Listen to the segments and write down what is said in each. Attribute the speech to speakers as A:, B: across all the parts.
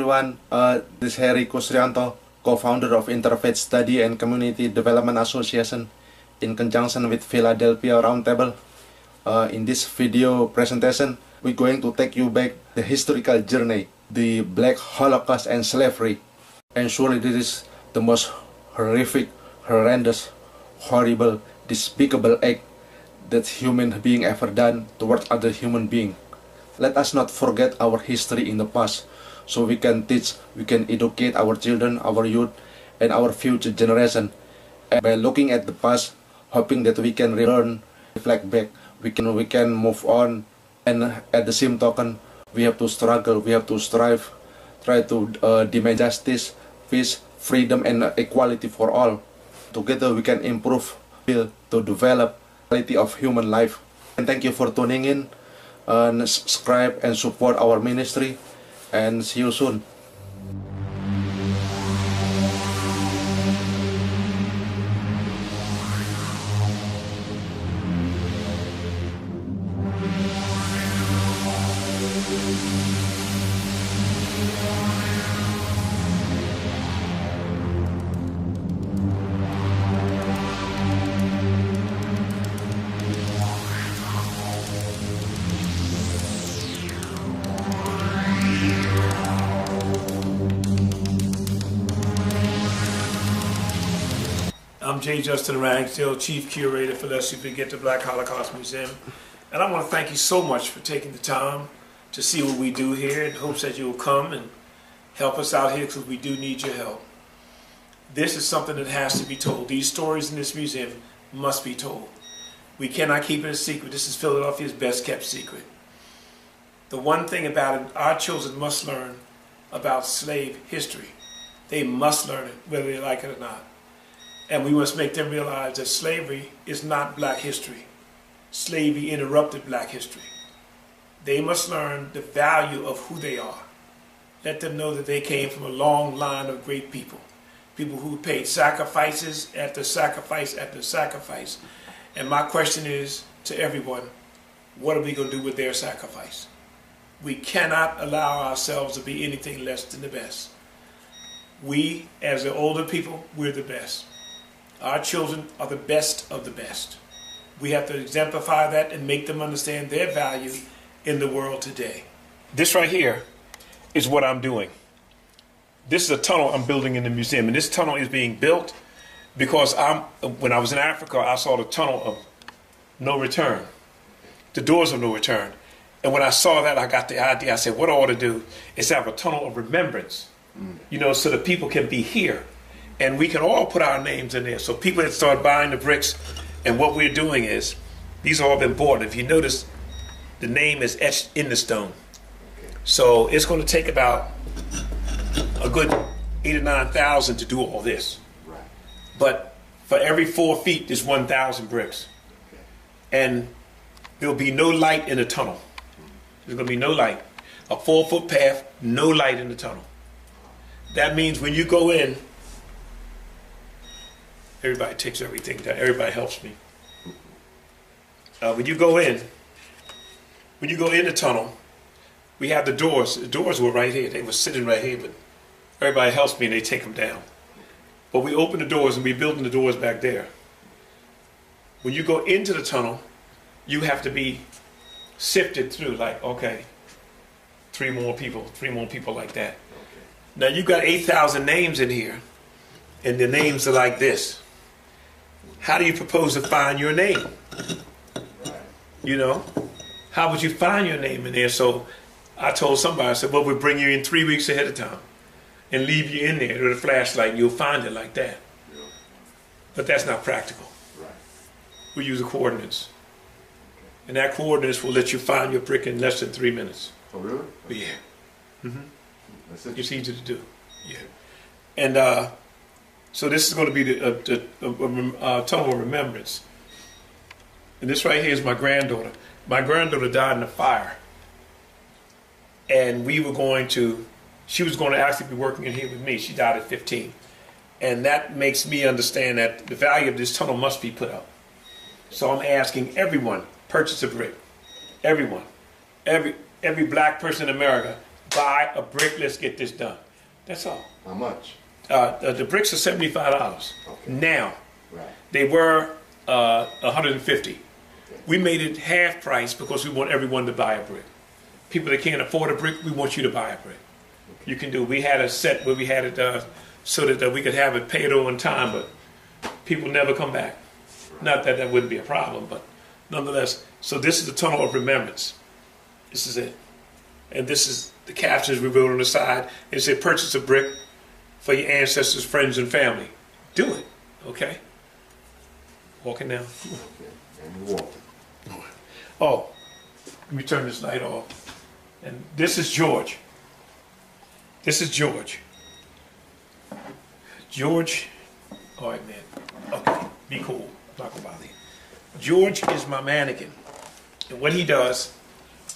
A: everyone. This is Heri Kusrianto, co-founder of Interfaith Study and Community Development Association in conjunction with Philadelphia Roundtable. In this video presentation, we're going to take you back the historical journey, the Black Holocaust and slavery. And surely this is the most horrific, horrendous, horrible, despicable act that human being ever done towards other human being. Let us not forget our history in the past, so we can teach, we can educate our children, our youth, and our future generation. And by looking at the past, hoping that we can learn, reflect back, we can move on. And at the same token, we have to struggle, we have to strive, try to demand justice, peace, freedom, and equality for all. Together we can improve, to develop quality of human life. And thank you for tuning in. Subscribe and support our ministry, and see you soon.
B: I'm J. Justin Ragsdale, Chief Curator for Lest You Forget the Black Holocaust Museum. And I want to thank you so much for taking the time to see what we do here in hopes that you will come and help us out here, because we do need your help. This is something that has to be told. These stories in this museum must be told. We cannot keep it a secret. This is Philadelphia's best kept secret. The one thing about it, our children must learn about slave history. They must learn it, whether they like it or not. And we must make them realize that slavery is not black history. Slavery interrupted black history. They must learn the value of who they are. Let them know that they came from a long line of great people. People who paid sacrifices after sacrifice after sacrifice. And my question is to everyone, what are we going to do with their sacrifice? We cannot allow ourselves to be anything less than the best. We, as the older people, we're the best. Our children are the best of the best. We have to exemplify that and make them understand their value in the world today. This right here is what I'm doing. This is a tunnel I'm building in the museum, and this tunnel is being built because when I was in Africa, I saw the tunnel of no return, the doors of no return. And when I saw that, I got the idea. I said, what I ought to do is have a tunnel of remembrance, so that people can be here. And we can all put our names in there. So people that start buying the bricks, and what we're doing is, these have all been bought. If you notice, the name is etched in the stone. So it's going to take about a good 8,000 or 9,000 to do all this. But for every 4 feet, there's 1,000 bricks. And there'll be no light in the tunnel. There's going to be no light. A 4-foot path, no light in the tunnel. That means when you go in, everybody takes everything down. Everybody helps me. When you go in the tunnel, we have the doors. The doors were right here. They were sitting right here, but everybody helps me and they take them down. But we open the doors and we're building the doors back there. When you go into the tunnel, you have to be sifted through, like, okay, three more people like that. Now you got 8,000 names in here, and the names are like this. How do you propose to find your name? How would you find your name in there? So I told somebody, I said, well, we'll bring you in 3 weeks ahead of time and leave you in there with a flashlight, and you'll find it like that. But that's not practical. We use the coordinates. And that coordinates will let you find your brick in less than 3 minutes.
C: Oh, really?
B: Yeah.
C: That's it.
B: It's easy to do. Yeah. And so this is going to be the tunnel of remembrance. And this right here is my granddaughter. My granddaughter died in a fire. And she was going to actually be working in here with me. She died at 15. And that makes me understand that the value of this tunnel must be put up. So I'm asking everyone, purchase a brick. Everyone. Every black person in America, buy a brick. Let's get this done. That's all.
A: How much?
B: The bricks are $75.
A: Okay.
B: Now,
A: Right.
B: they were $150. We made it half price because we want everyone to buy a brick. People that can't afford a brick, we want you to buy a brick. Okay. You can do. We had a set where we had it so that we could have it paid on time, but people never come back. Right. Not that that wouldn't be a problem, but nonetheless. So this is the tunnel of remembrance. This is it. And this is the captions we wrote on the side. It said, purchase a brick for your ancestors, friends, and family. Do it, okay? Walking now.
A: Okay. And you walking.
B: Oh, let me turn this light off. And this is George. This is George. George, all right, man. Okay, be cool. I'm not gonna bother you. George is my mannequin. And what he does,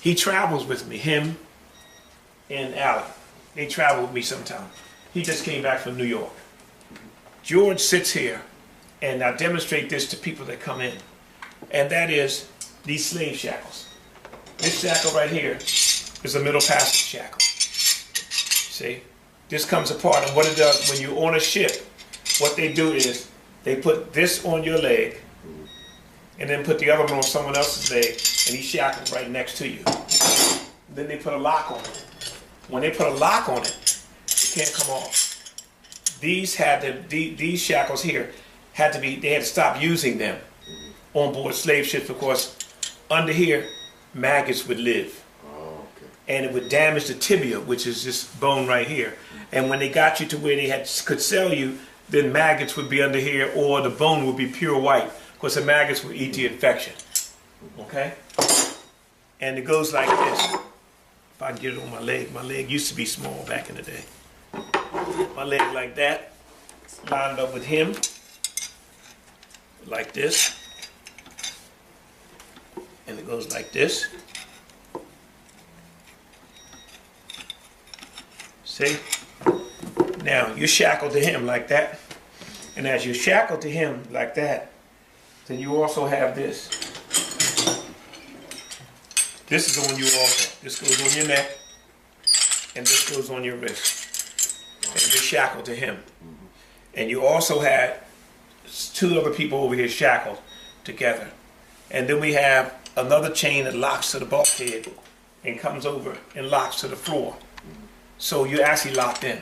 B: he travels with me, him and Allie. They travel with me sometimes. He just came back from New York. George sits here, and I demonstrate this to people that come in. And that is these slave shackles. This shackle right here is a middle passage shackle. See? This comes apart, and what it does, when you're on a ship, what they do is they put this on your leg, and then put the other one on someone else's leg, and he's shackled right next to you. Then they put a lock on it. When they put a lock on it, it can't come off. These these shackles here had to be, they had to stop using them on board slave ships because under here, maggots would live.
A: Oh, okay.
B: And it would damage the tibia, which is this bone right here. And when they got you to where they could sell you, then maggots would be under here, or the bone would be pure white, because the maggots would eat the infection. Okay? And it goes like this. If I can get it on my leg used to be small back in the day. My leg like that, lined up with him, like this. And it goes like this. See? Now, you're shackled to him like that. And as you're shackled to him like that, then you also have this. This is on you also. This goes on your neck, and this goes on your wrist. And you're shackled to him. And you also had two other people over here shackled together. And then we have another chain that locks to the bulkhead and comes over and locks to the floor. So you're actually locked in.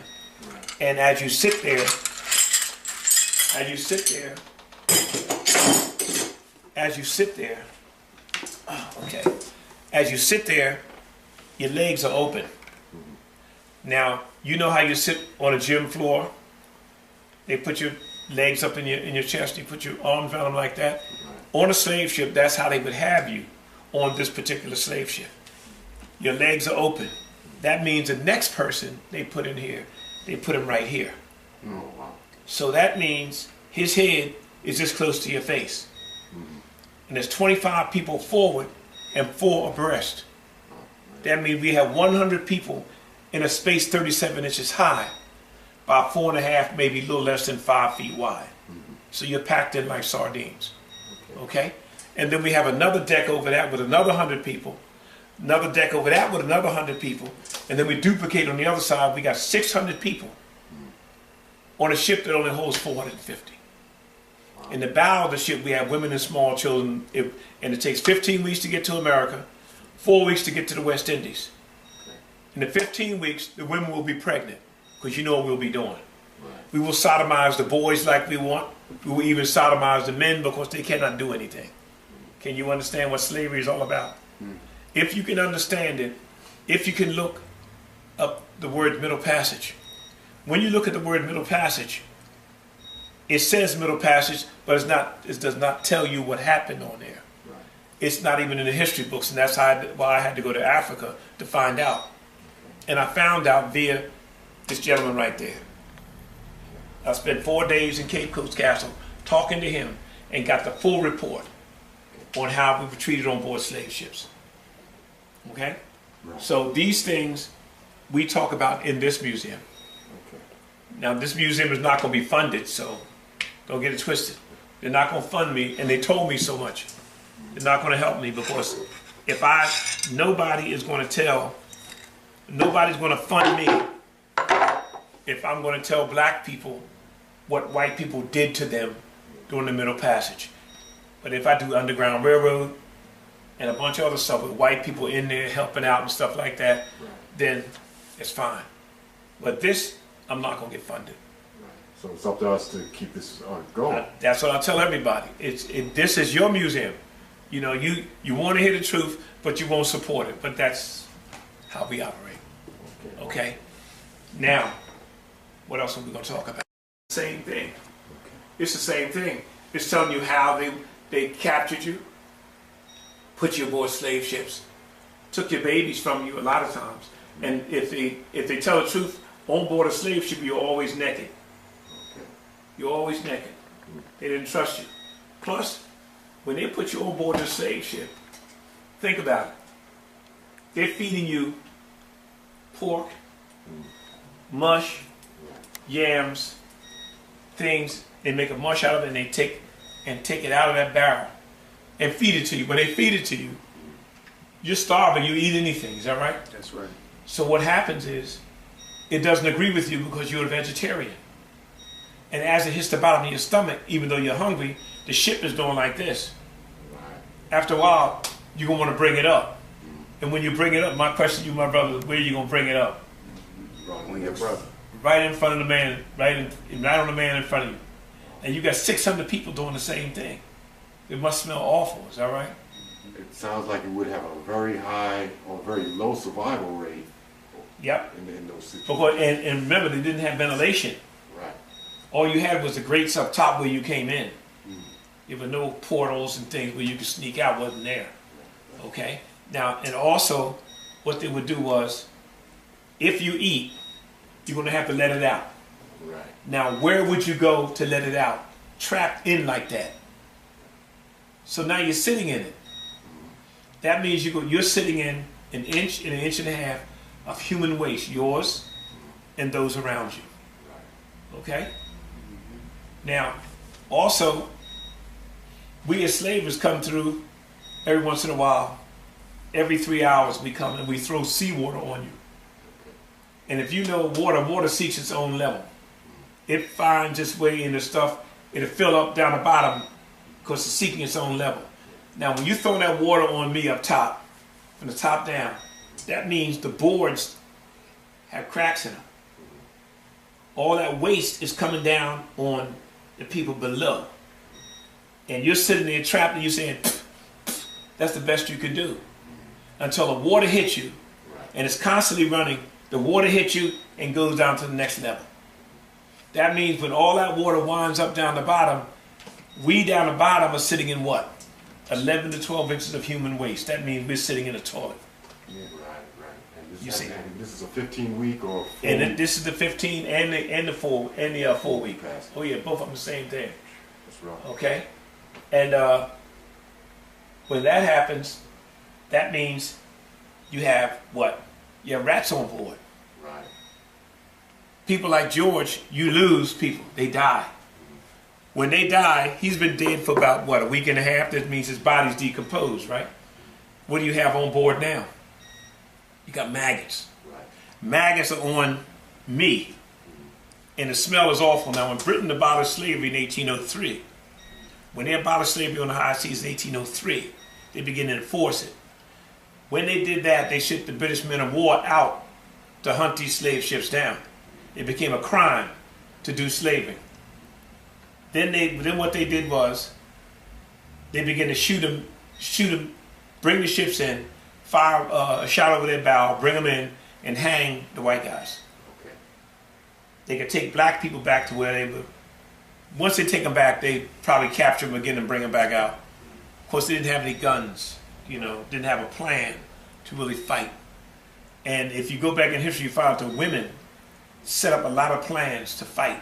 B: And as you sit there, as you sit there, your legs are open. Now, you know how you sit on a gym floor? They put your legs up in your chest, you put your arms around them like that. On a slave ship, that's how they would have you on this particular slave ship. Your legs are open. That means the next person they put in here, they put him right here.
A: Oh, wow.
B: So that means his head is this close to your face. And there's 25 people forward and 4 abreast. That means we have 100 people in a space 37 inches high, by 4.5, maybe a little less than 5 feet wide. So you're packed in like sardines. Okay? And then we have another deck over that with another 100 people. Another deck over that with another 100 people. And then we duplicate on the other side. We got 600 people on a ship that only holds 450. In the bow of the ship, we have women and small children. And it takes 15 weeks to get to America, 4 weeks to get to the West Indies. In the 15 weeks, the women will be pregnant, because you know what we'll be doing. We will sodomize the boys like we want. We will even sodomize the men because they cannot do anything. Can you understand what slavery is all about? If you can understand it, if you can look up the word middle passage. When you look at the word middle passage, it says middle passage, but it does not tell you what happened on there. It's not even in the history books, and that's why I had to go to Africa to find out. And I found out via this gentleman right there. I spent 4 days in Cape Coast Castle talking to him and got the full report on how we were treated on board slave ships. Okay? Right. So these things we talk about in this museum. Okay. Now this museum is not going to be funded, so don't get it twisted. They're not going to fund me, and they told me so much. They're not going to help me because nobody is going to tell Nobody's going to fund me if I'm going to tell black people what white people did to them during the Middle Passage. But if I do Underground Railroad and a bunch of other stuff with white people in there helping out and stuff like that, then it's fine. But this, I'm not going to get funded.
C: So it's up to us to keep this going.
B: That's what I tell everybody. This is your museum. You know, you want to hear the truth, but you won't support it. But that's how we operate. Okay? Now, what else are we going to talk about? Same thing. It's the same thing. It's telling you how they captured you, put you aboard slave ships, took your babies from you a lot of times. And if they tell the truth, on board a slave ship, you're always naked. You're always naked. They didn't trust you. Plus, when they put you on board the slave ship, think about it. They're feeding you pork, mush, yams, things. They make a mush out of it and they take it out of that barrel and feed it to you. When they feed it to you, you're starving. You eat anything. Is that right?
A: That's right.
B: So what happens is, it doesn't agree with you because you're a vegetarian. And as it hits the bottom of your stomach, even though you're hungry, the ship is doing like this. After a while, you're going to want to bring it up. And when you bring it up, my question to you, my brother, where are you going to bring it up?
C: On your brother.
B: Right in front of the man, right on the man in front of you. And you got 600 people doing the same thing. It must smell awful, is that right?
C: It sounds like it would have a very high or very low survival rate.
B: Yep.
C: In those situations.
B: Because, and remember, they didn't have ventilation.
C: Right.
B: All you had was the grates up top where you came in. There were no portals and things where you could sneak out, wasn't there. Okay? Now, and also, what they would do was, if you eat, you're going to have to let it out.
C: Right.
B: Now, where would you go to let it out? Trapped in like that. So now you're sitting in it. That means you're sitting in an inch and a half of human waste, yours and those around you. Okay? Now, also, we as slavers come through every once in a while. Every 3 hours we come and we throw seawater on you. And if you know water seeks its own level. It finds its way into stuff, it'll fill up down the bottom because it's seeking its own level. Now, when you throw that water on me up top, from the top down, that means the boards have cracks in them. All that waste is coming down on the people below. And you're sitting there trapped and you're saying, that's the best you can do. Until the water hits you, and it's constantly running, the water hits you and goes down to the next level. That means when all that water winds up down the bottom, we down the bottom are sitting in what? 11 to 12 inches of human waste. That means we're sitting in a toilet.
C: Yeah, right. And
B: You see.
C: and this is a 15-week or 4
B: And this is the 15 and the 4 week.
C: pass.
B: Oh yeah, both of them the same thing.
C: That's right.
B: Okay? And when that happens, that means you have what? You have rats on board.
C: Right.
B: People like George, you lose people. They die. When they die, he's been dead for about, what, a week and a half? That means his body's decomposed, right? What do you have on board now? You got maggots.
C: Right.
B: Maggots are on me. And the smell is awful. Now, when Britain abolished slavery in 1803, when they abolished slavery on the high seas in 1803, they began to enforce it. When they did that, they shipped the British men of war out to hunt these slave ships down. It became a crime to do slavery. Then what they did was, they began to shoot them, bring the ships in, fire a shot over their bow, bring them in, and hang the white guys.
C: Okay.
B: They could take black people back to where they were. Once they take them back, they probably capture them again and bring them back out. Of course, they didn't have any guns, didn't have a plan to really fight. And if you go back in history, you find out the women set up a lot of plans to fight.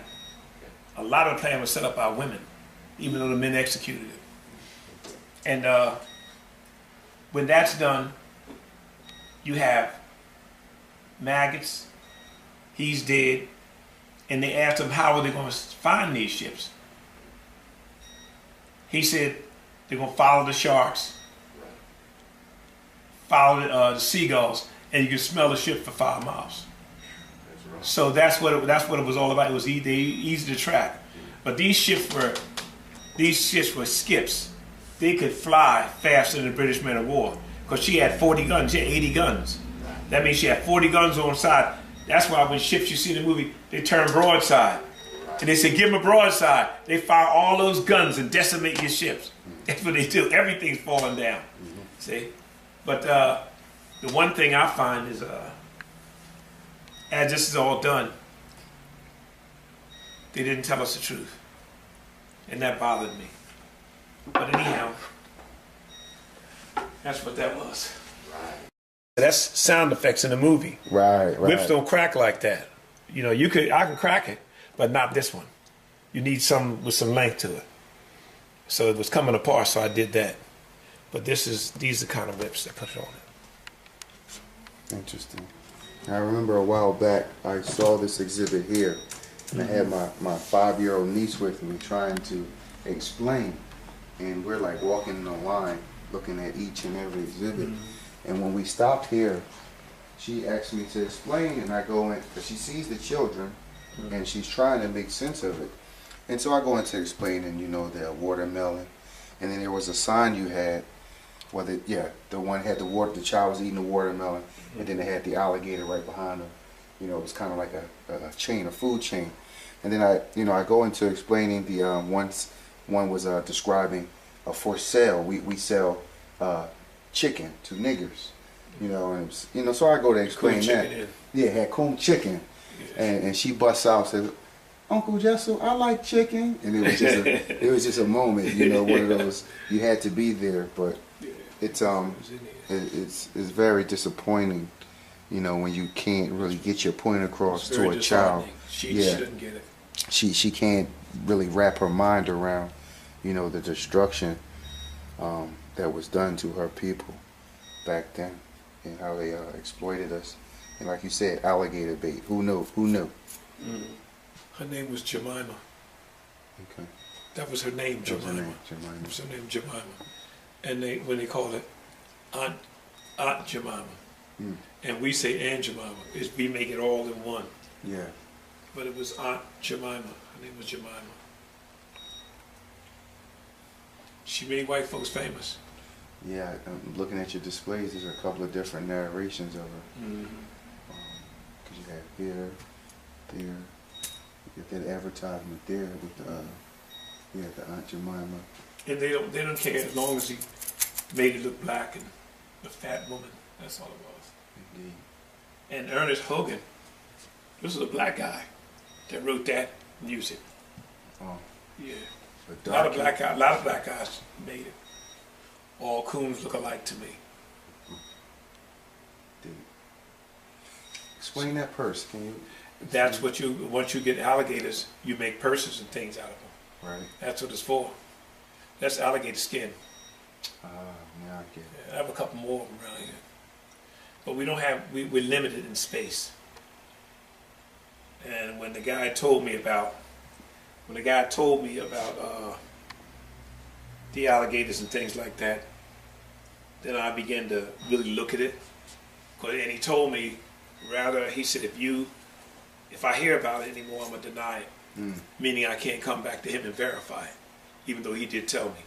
B: A lot of the plan was set up by women, even though the men executed it. And when that's done, you have maggots, he's dead, and they asked him how are they going to find these ships. He said they're going to follow the sharks, follow the seagulls, and you could smell the ship for 5 miles. So that's what it was all about. It was easy to track. But these ships were skips. They could fly faster than the British men of war because she had 40 guns. She had 80 guns. That means she had 40 guns on side. That's why when ships you see in the movie, they turn broadside. And they say, give them a broadside. They fire all those guns and decimate your ships. That's what they do. Everything's falling down. See? But the one thing I find is, as this is all done, they didn't tell us the truth. And that bothered me. But anyhow, that's what that was. That's sound effects in the movie.
D: Right.
B: Whips don't crack like that. You know, I can crack it, but not this one. You need some with some length to it. So it was coming apart, so I did that. But these are the kind of whips that put it on it.
D: Interesting. I remember a while back I saw this exhibit here, and I had my 5-year-old niece with me trying to explain, and we're like walking in a line looking at each and every exhibit. And when we stopped here, she asked me to explain, and I go in because she sees the children and she's trying to make sense of it. And so I go into explaining, you know, the watermelon, and then there was a sign you had, the one had the child was eating the watermelon, and then it had the alligator right behind her. You know, it was kind of like a food chain. And then I go into explaining the one was describing a for sale. We sell chicken to niggers, you know, and so I go to explain that. Yeah, had coon chicken, and she busts out and says, "Uncle Jessel, I like chicken," and it was just a moment, you know, one of those you had to be there, but it's very disappointing, you know, when you can't really get your point across to a child.
B: She didn't get it.
D: She can't really wrap her mind around, you know, the destruction that was done to her people back then, and how they exploited us. And like you said, alligator bait. Who knew?
B: Her name was Jemima.
D: Okay.
B: That was her name, Jemima. That was her name, Jemima. And when they called it Aunt Jemima. And we say Aunt Jemima. We make it all in one.
D: Yeah.
B: But it was Aunt Jemima. Her name was Jemima. She made white folks famous.
D: Yeah, I'm looking at your displays. There's a couple of different narrations of her. Because you have here, there. You get that advertisement there with the Aunt Jemima.
B: And they don't care as long as he made it look black and a fat woman. That's all it was.
D: Indeed.
B: And Ernest Hogan, this was a black guy that wrote that music.
D: Oh.
B: Yeah. A lot of black guys made it. All coons look alike to me.
D: Dude. Explain that purse, can you?
B: That's what once you get alligators, you make purses and things out of them.
D: Right.
B: That's what it's for. That's alligator skin.
D: Now I get it.
B: Yeah, I have a couple more of them around here. But we don't have, we're limited in space. And when the guy told me about the alligators and things like that, then I began to really look at it. And he told me, he said, if I hear about it anymore, I'm going to deny it. Meaning I can't come back to him and verify it, even though he did tell me.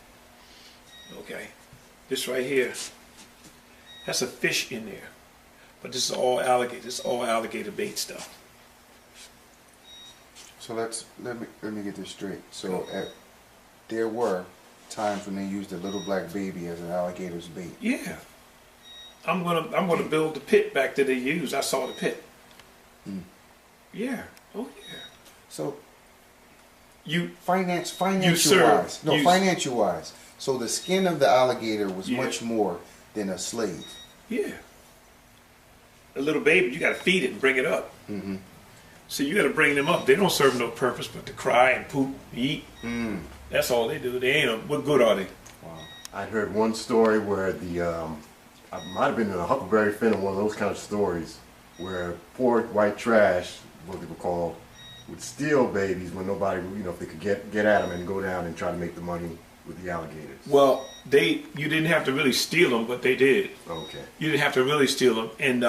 B: Okay, this right here, that's a fish in there. But this is all alligator. This is all alligator bait stuff.
D: So let me get this straight. So there were times when they used a little black baby as an alligator's bait.
B: Yeah, I'm gonna build the pit back that they used. I saw the pit. Yeah. Oh yeah.
D: So
B: you
D: financial wise. So the skin of the alligator was much more than a slave.
B: Yeah. A little baby, you got to feed it and bring it up. So you got to bring them up. They don't serve no purpose but to cry and poop, and eat. That's all they do. They ain't. What good are they?
C: Wow. I heard one story where I might have been in a Huckleberry Finn or one of those kind of stories where poor white trash, what they were called, would steal babies when nobody, if they could get at them and go down and try to make the money with the alligators.
B: Well, you didn't have to really steal them, but they did.
C: Okay.
B: You didn't have to really steal them, and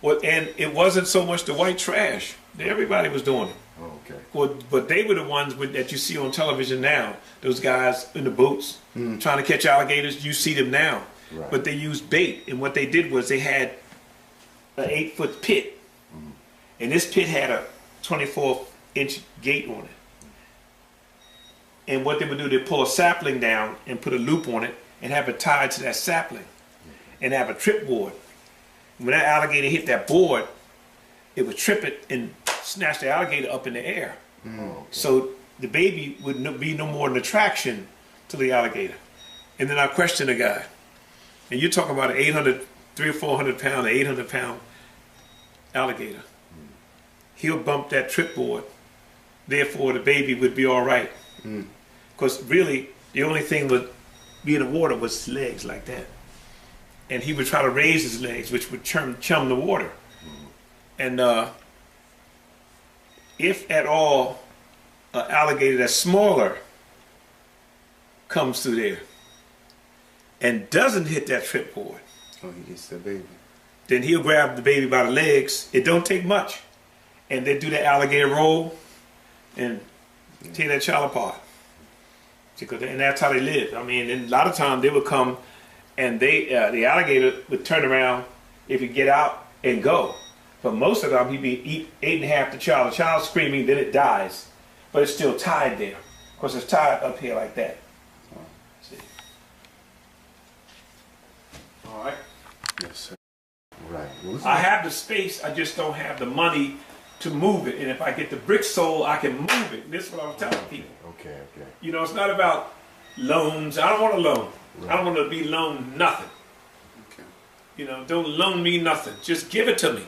B: Well, and it wasn't so much the white trash. Everybody was doing it.
C: Oh, okay.
B: Well, but they were the ones that you see on television now. Those guys in the boats trying to catch alligators. You see them now.
C: Right.
B: But they used bait, and what they did was they had an 8-foot pit, and this pit had a 24-inch gate on it. And what they would do, they'd pull a sapling down and put a loop on it and have it tied to that sapling and have a trip board. When that alligator hit that board, it would trip it and snatch the alligator up in the air.
C: Okay.
B: So the baby would be no more an attraction to the alligator. And then I questioned the guy. And you're talking about an 300 or 400 pound, 800 pound alligator. He'll bump that trip board. Therefore, the baby would be all right. Because really, the only thing would be in the water was his legs like that. And he would try to raise his legs, which would chum the water. And if at all an alligator that's smaller comes through there and doesn't hit that trip board,
D: Oh, he gets the baby.
B: then he'll grab the baby by the legs. It don't take much. And they do that alligator roll and tear that child apart. And that's how they live. I mean, and a lot of times they would come and the alligator would turn around if you get out and go. But most of the time he'd be eating half the child's screaming, then it dies. But it's still tied there. Because it's tied up here like that. See? All right.
D: Yes, sir.
C: Right. Well,
B: I have the space, I just don't have the money to move it. And if I get the brick sold, I can move it. This is what I'm telling people.
C: Okay.
B: You know, it's not about loans. I don't want a loan.
C: Right.
B: I don't want to be loaned nothing.
D: Okay.
B: You know, don't loan me nothing. Just give it to me.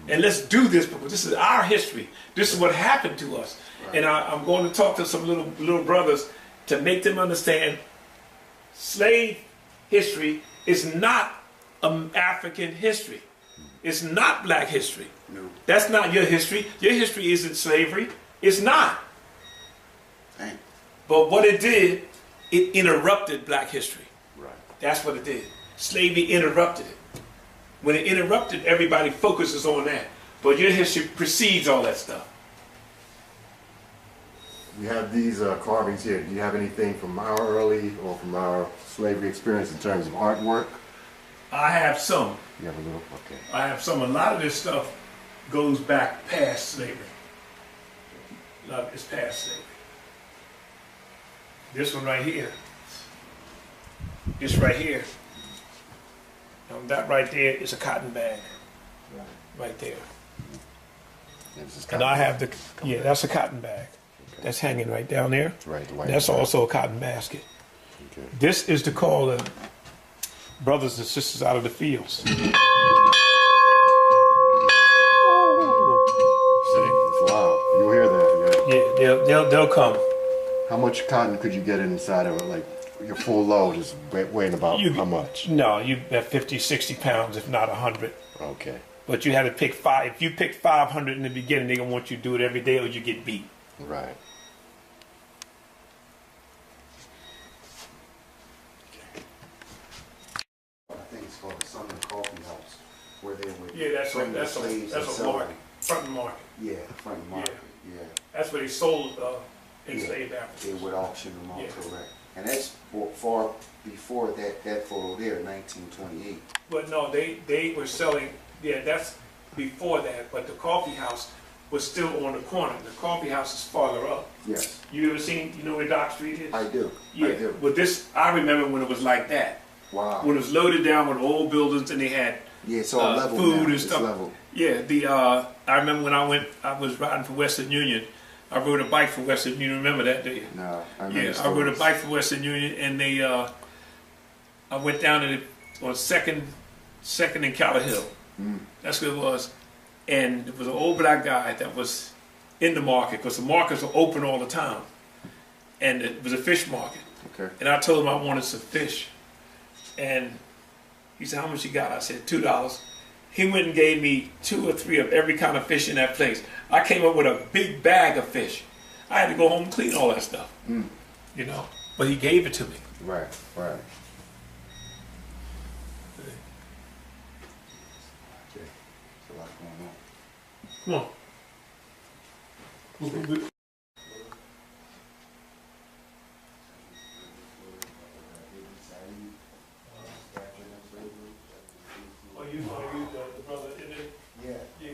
B: And let's do this because this is our history. This is what happened to us.
D: Right.
B: And I'm going to talk to some little brothers to make them understand slave history is not African history. It's not black history.
D: No.
B: That's not your history. Your history isn't slavery. It's not.
D: Dang.
B: But what it did, it interrupted black history.
C: Right.
B: That's what it did. Slavery interrupted it. When it interrupted, everybody focuses on that. But your history precedes all that stuff.
C: We have these carvings here. Do you have anything from our early or from our slavery experience in terms of artwork?
B: I have some.
C: You have a little? Okay.
B: I have some. A lot of this stuff goes back past slavery. A lot of it's past slavery. This one right here. This right here. That right there is a cotton bag. Right there. And I have that's a cotton bag. That's hanging right down there.
C: Right. The white
B: That's
C: bag.
B: also a cotton basket.
C: Okay.
B: This is to call the brothers and sisters out of the fields.
C: Wow. You'll hear that.
B: Yeah, they'll come.
C: How much cotton could you get inside of it? Like your full load is weighing about how much?
B: No, you have 50, 60 pounds, if not 100.
C: Okay.
B: But you had to pick 5. If you pick 500 in the beginning, they're going to want you to do it every day or you get beat.
C: Right.
D: I think it's called the Southern Coffee House, where they would
B: Yeah, that's
D: bring the
B: a
D: slaves and
B: market.
D: sell them.
B: Front market.
D: Yeah, front market. Yeah.
B: That's where they sold enslaved Africans.
D: They would auction them off,
B: Yeah.
D: correct. And that's far before that photo there, 1928.
B: But no, they were selling, that's before that, but the coffee house was still on the corner. The coffee house is farther up.
D: Yes,
B: You ever seen, you know where Dock Street is?
D: I do.
B: Yeah,
D: I do.
B: but this, I remember when it was like that.
D: Wow.
B: When it was loaded down with old buildings and they had
D: Yeah, it's all level
B: food
D: now.
B: and
D: It's
B: stuff.
D: level.
B: Yeah, I remember when I was riding for Western Union. I rode a bike for Western Union. Remember that, do you?
D: No, I remember
B: Yeah, I rode a
D: stories.
B: bike for Western Union, and I went down to on second and Calder Hill. That's what it was, and there was an old black guy that was in the market because the markets are open all the time, and it was a fish market.
D: Okay.
B: And I told him I wanted some fish, and he said, "How much you got?" I said, $2. He went and gave me 2 or 3 of every kind of fish in that place. I came up with a big bag of fish. I had to go home and clean all that stuff, you know. But he gave it to me.
D: Right, right.
C: Okay.
D: It's a lot
B: Come on. Oh, you want to use the brother in it?
D: Yeah.
B: Yeah.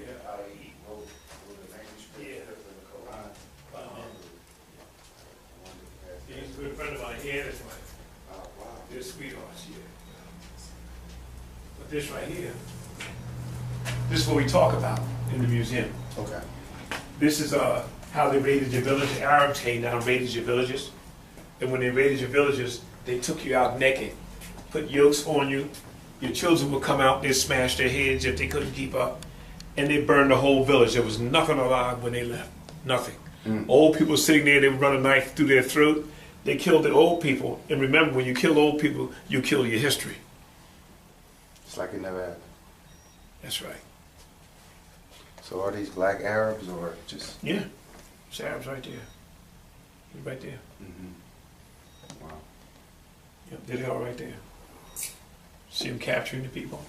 D: He wrote the manuscript
B: Yeah.
D: of the Quran.
B: He's a good friend of mine. He and his wife.
D: Oh, wow.
B: They're sweethearts, yeah. But this right here, this is what we talk about in the museum.
D: Okay.
B: This is how they raided your village. The Arabs came down and raided your villages. And when they raided your villages, they took you out naked, put yokes on you. Your children would come out, they'd smash their heads if they couldn't keep up. And they burned the whole village. There was nothing alive when they left. Nothing. Old people sitting there, they would run a knife through their throat. They killed the old people. And remember, when you kill old people, you kill your history.
D: It's like it never happened.
B: That's right.
D: So are these black Arabs or just?
B: Yeah. It's Arabs right there. Right there.
D: Mm-hmm. Wow.
B: Yep, there they are right there. See them capturing the people.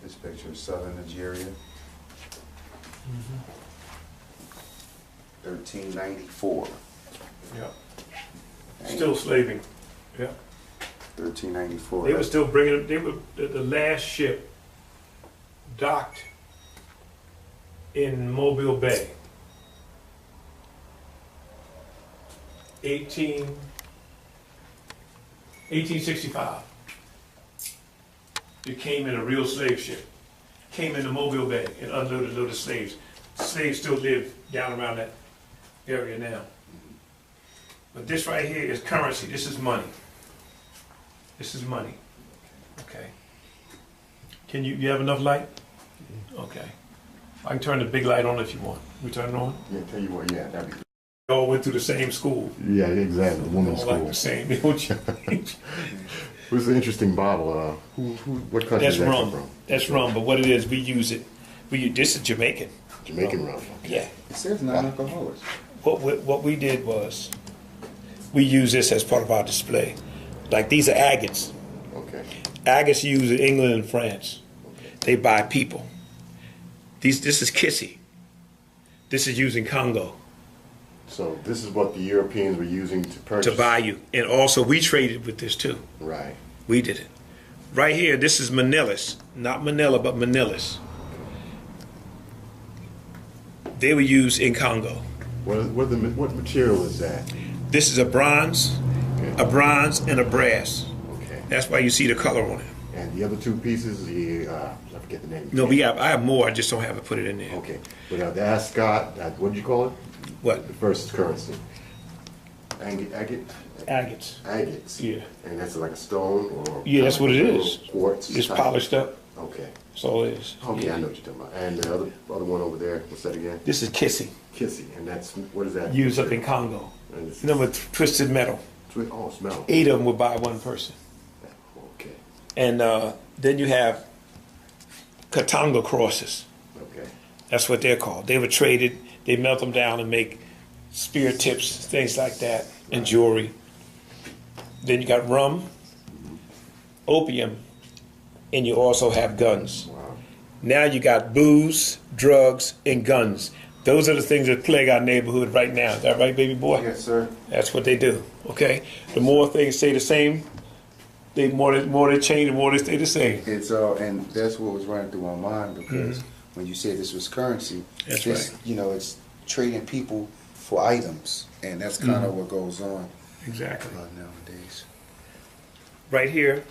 D: This picture of southern Nigeria. 1394.
B: Yeah. Still slaving. Yeah.
D: 1394.
B: They were still bringing. They were the last ship docked in Mobile Bay. 1865. It came in a real slave ship. Came into Mobile Bay and unloaded a load of slaves. Slaves still live down around that area now. But this right here is currency. This is money. This is money. Okay. Can you have enough light? Okay. I can turn the big light on if you want. We turn it on?
C: Yeah, tell you what, yeah, that'd be good.
B: We all went through the same school.
C: Yeah, exactly. Women's
B: All
C: school.
B: like the same. They don't change.
C: It was an interesting bottle. What country
B: That's
C: did that come
B: rum.
C: from?
B: That's rum. But what it is, we use it. This is Jamaican.
C: Jamaican rum.
B: Yeah.
D: It says non-alcoholic.
B: What we did was, we use this as part of our display. Like these are agates.
C: Okay.
B: Agates used in England and France. They buy people. This is Kissy. This is used in Congo
C: So this is what the Europeans were using to purchase.
B: to buy you. And also we traded with this too.
C: Right.
B: We did it. Right here, this is Manilas. Not Manila, but Manilas. They were used in Congo.
C: What material is that?
B: This is a bronze,
C: Okay.
B: a bronze and a brass.
C: Okay.
B: That's why you see the color on it.
C: And the other two pieces, I forget the name.
B: No, I have more, I just don't have it put it in there.
C: Okay. But the ascot, what did you call it?
B: What?
C: The first currency. Agate?
B: Agates.
C: Agates.
B: Yeah.
C: And that's like a stone or?
B: Yeah, that's what it is.
C: Quartz.
B: It's
C: type?
B: polished up.
C: Okay.
B: That's all it is.
C: Okay,
B: Yeah.
C: I know what you're talking about. And the other one over there, what's that again?
B: This is Kissy,
C: Kissy. And that's, what is that?
B: used up in Congo.
C: And it's-
B: You know, with twisted metal.
C: Oh, smell.
B: 8 of them would buy one person.
C: Okay.
B: And then you have Katanga crosses.
C: Okay.
B: That's what they're called. They were traded. They melt them down and make spear tips, things like that, and jewelry. Then you got rum, opium, and you also have guns.
C: Wow.
B: Now you got booze, drugs, and guns. Those are the things that plague our neighborhood right now. Is that right, baby boy?
D: Yes, sir.
B: That's what they do. Okay. The more things stay the same, the more they change, the more they stay the same.
D: It's and that's what was running through my mind because when you said this was currency,
B: That's
D: this,
B: right.
D: you know, it's trading people for items, and that's kind of what goes on
B: Exactly.
D: nowadays.
B: Right here,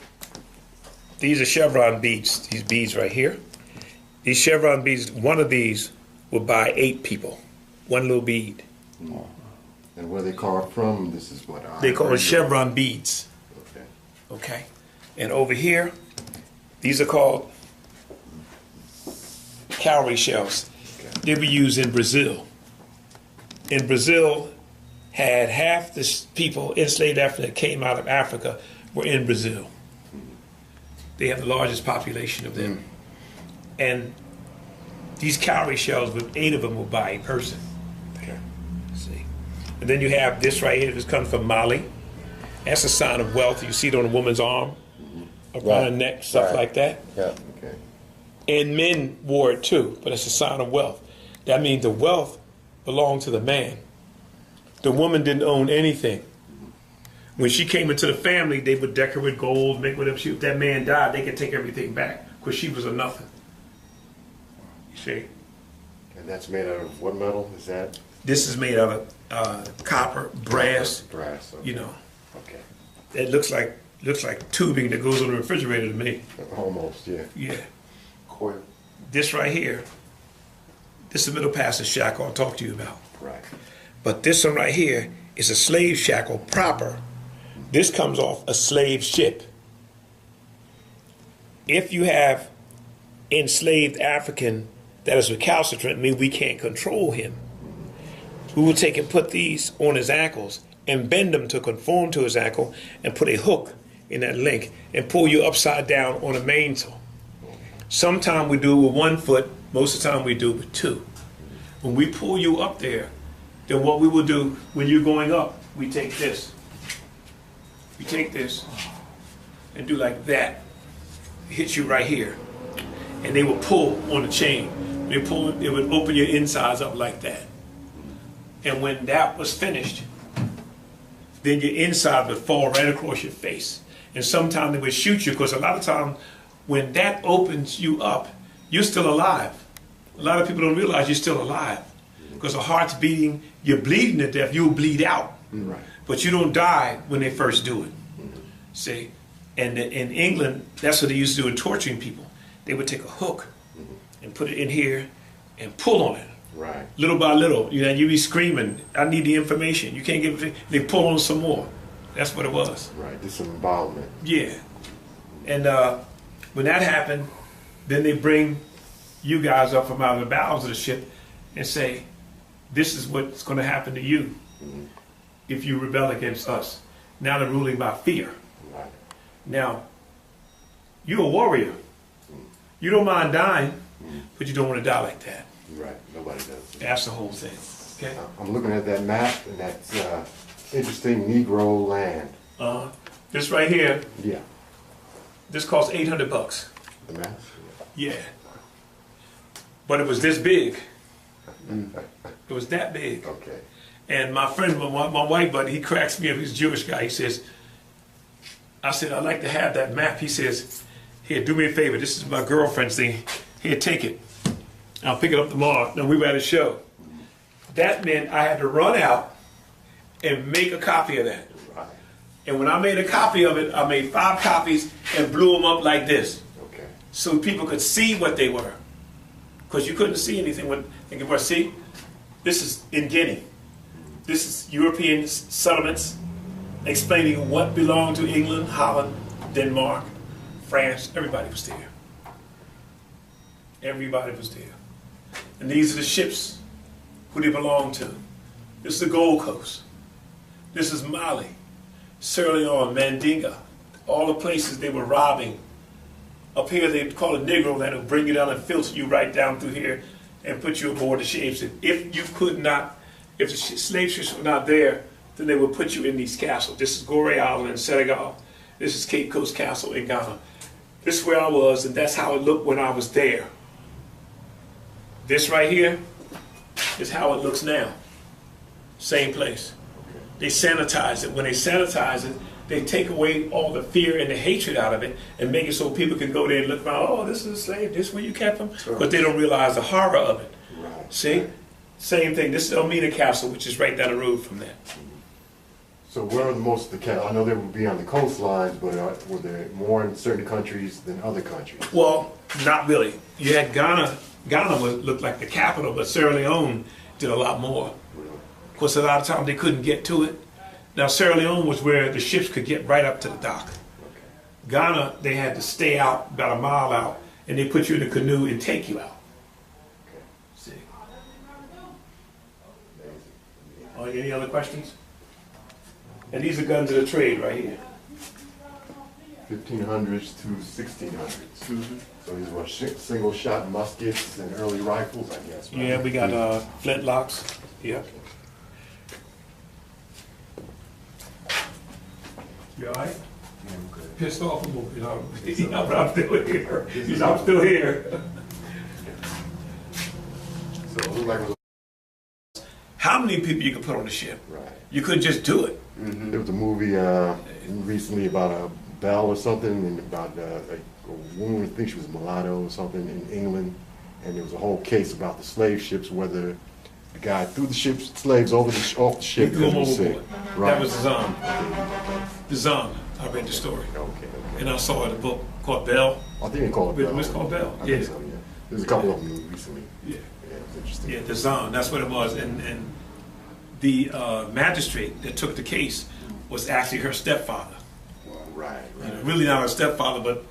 B: these are chevron beads. These beads right here. These chevron beads. One of these will buy 8 people. One little bead.
C: And where they carved from, this is what?
B: They call it chevron beads.
C: Okay.
B: Okay. And over here, these are called cowrie shells. They were used in Brazil. In Brazil, had half the people enslaved Africa that came out of Africa were in Brazil. They have the largest population of them. And these cowrie shells, with 8 of them will buy a person.
C: Okay.
B: See. And then you have this right here. This comes from Mali. That's a sign of wealth. You see it on a woman's arm. around the neck, stuff like that.
D: Yeah.
C: Okay.
B: And men wore it too, but it's a sign of wealth. That means the wealth belonged to the man. The woman didn't own anything. When she came into the family, they would decorate with gold, make whatever. If that man died, they could take everything back because she was a nothing. You see?
C: And that's made out of what metal is that?
B: This is made out of copper, brass.
C: Brass. Okay.
B: You know,
C: Okay.
B: it looks like tubing that goes on the refrigerator to me.
C: Almost, yeah.
B: Yeah.
D: Coil.
B: This right here, this is the middle passage shackle I'll talk to you about.
C: Right.
B: But this one right here is a slave shackle proper. This comes off a slave ship. If you have enslaved African that is recalcitrant, mean we can't control him. We will take and put these on his ankles and bend them to conform to his ankle and put a hook in that link and pull you upside down on a mainsail. Sometimes we do it with 1 foot, most of the time we do it with 2. When we pull you up there, then what we will do when you're going up, we take this. We take this and do like that. It hits you right here. And they will pull on the chain. They pull, it would open your insides up like that. And when that was finished, then your inside would fall right across your face. And sometimes they would shoot you, because a lot of times when that opens you up, you're still alive. A lot of people don't realize you're still alive. Because the heart's beating, you're bleeding to death, you'll bleed out.
C: Right.
B: But you don't die when they first do it. See? And in England, that's what they used to do in torturing people. They would take a hook and put it in here and pull on it.
C: Right.
B: Little by little, you know, you be screaming, I need the information. You can't give it, they pull on some more. That's what it was.
C: Right. Disembowelment.
B: Yeah. And when that happened, then they bring you guys up from out of the bowels of the ship and say, this is what's going to happen to you if you rebel against us. Now they're ruling by fear.
C: Right.
B: Now, you're a warrior. You don't mind dying, but you don't want to die like that.
C: Right. Nobody does.
B: That's the whole thing. Okay?
C: I'm looking at that map, and that's interesting Negro land.
B: This right here,
C: Yeah.
B: this cost $800.
C: The map?
B: Yeah. But it was this big. It was that big.
C: Okay.
B: And my friend, my white buddy, he cracks me up. He's a Jewish guy. He says, I said, I'd like to have that map. He says, here, do me a favor. This is my girlfriend's thing. Here, take it. I'll pick it up tomorrow. No, we were at a show. That meant I had to run out and make a copy of that.
C: Right.
B: And when I made a copy of it, I made 5 copies and blew them up like this.
C: Okay.
B: So people could see what they were. Because you couldn't see anything when thinking, well, see, this is in Guinea. This is European settlements explaining what belonged to England, Holland, Denmark, France. Everybody was there. Everybody was there. And these are the ships who they belong to. This is the Gold Coast. This is Mali, Sierra Leone, Mandinga, all the places they were robbing. Up here they call it Negro land. It'll bring you down and filter you right down through here and put you aboard the ships. If you could not, if the slave ships were not there, then they would put you in these castles. This is Gorée Island in Senegal. This is Cape Coast Castle in Ghana. This is where I was, and that's how it looked when I was there. This right here is how it looks now. Same place. They sanitize it. When they sanitize it, they take away all the fear and the hatred out of it and make it so people can go there and look around, oh, this is a slave, this is where you kept him.
C: Sure.
B: But they don't realize the horror of it.
C: Right.
B: See? Same thing. This is Elmina Castle, which is right down the road from that.
C: So where are the most of the castles? I know they would be on the coastlines, but were there more in certain countries than other countries?
B: Well, not really. You had Ghana. Ghana looked like the capital, but Sierra Leone did a lot more.
C: Really?
B: Of course, a lot of times they couldn't get to it. Now, Sierra Leone was where the ships could get right up to the dock.
C: Okay.
B: Ghana, they had to stay out about a mile out, and they put you in a canoe and take you out.
C: Okay.
B: See?
C: Amazing.
B: Oh, any other questions? And these are guns of the trade right here.
C: 1500s to 1600s. So these were single shot muskets and early rifles, I guess. Right?
B: Yeah, we got flintlocks. Yep. You all right?
D: Yeah, I'm good.
B: Pissed off a little bit, huh? But I'm still here. I'm still here.
C: So it looked like it was
B: How many people you could put on the ship?
C: right.
B: You couldn't just do it.
C: There was a movie recently about a bell or something, and about a woman, I think she was mulatto or something, in England, and there was a whole case about the slave ships, whether the guy threw the slaves off the ship.
B: You threw them
C: because he was
B: overboard.
C: sick. Right.
B: That was the Zong. The Zong. I read the story.
C: Okay.
B: And I saw it in a book called Bell.
C: I think they call it Bell.
B: It's called Bell.
C: I
B: Yeah.
C: think so, yeah. There's a couple of them recently.
B: Yeah.
C: Yeah, it was interesting.
B: Yeah, the Zong. That's what it was. And the magistrate that took the case was actually her stepfather.
C: Right,
B: You
C: right.
B: know, really not her stepfather, but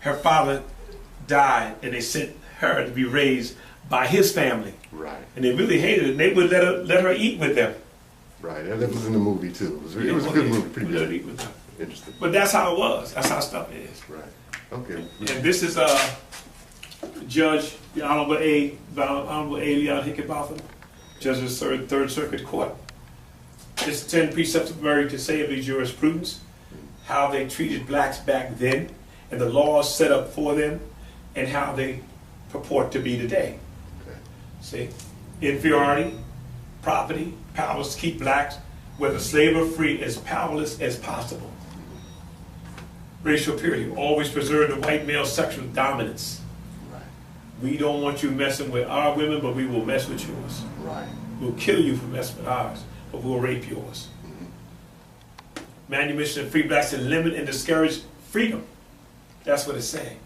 B: her father died, and they sent her to be raised by his family.
C: Right,
B: And they really hated it, and they would let her eat with them.
C: right. That was in the movie too. It was a good movie, pretty
B: Let her
C: good.
B: eat with them.
C: Interesting.
B: But that's how it was. That's how stuff is.
C: Right. Okay.
B: And this is Judge, the Honorable A. Leon Hickenbotham, Judge of the Third Circuit Court. It's 10 precepts of Mary to say of the jurisprudence, how they treated blacks back then, and the laws set up for them, and how they purport to be today.
C: Okay.
B: See, inferiority, property, powerless to keep blacks, whether slave or free, as powerless as possible. Racial purity, always preserve the white male sexual dominance.
C: Right.
B: We don't want you messing with our women, but we will mess with yours.
C: Right.
B: We'll kill you for messing with ours, but we'll rape yours. Manumission of free blacks to limit and discourage freedom. That's what it's saying.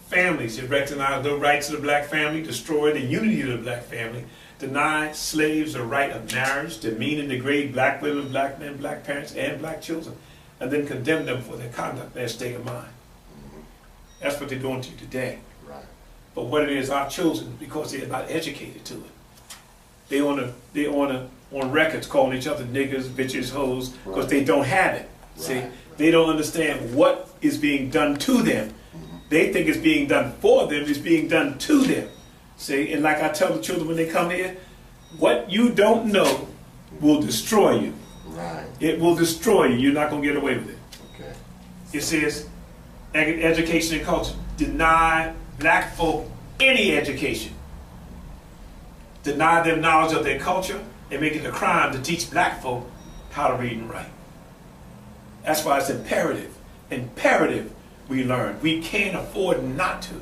B: Families, it recognize the rights of the black family, destroy the unity of the black family, deny slaves the right of marriage, demean and degrade black women, black men, black parents, and black children, and then condemn them for their conduct, their state of mind. That's what they're doing to you today.
C: Right.
B: But what it is, our children, because they're not educated to it, they on records calling each other niggers, bitches, hoes, because
C: Right.
B: they don't have it. See,
C: Right.
B: they don't understand what is being done to them. They think it's being done for them, it's being done to them. See, and like I tell the children when they come here, what you don't know will destroy you.
C: Right.
B: It will destroy you. You're not going to get away with it.
C: Okay.
B: It says, education and culture. Deny black folk any education. Deny them knowledge of their culture and make it a crime to teach black folk how to read and write. That's why it's imperative we learn. We can't afford not to.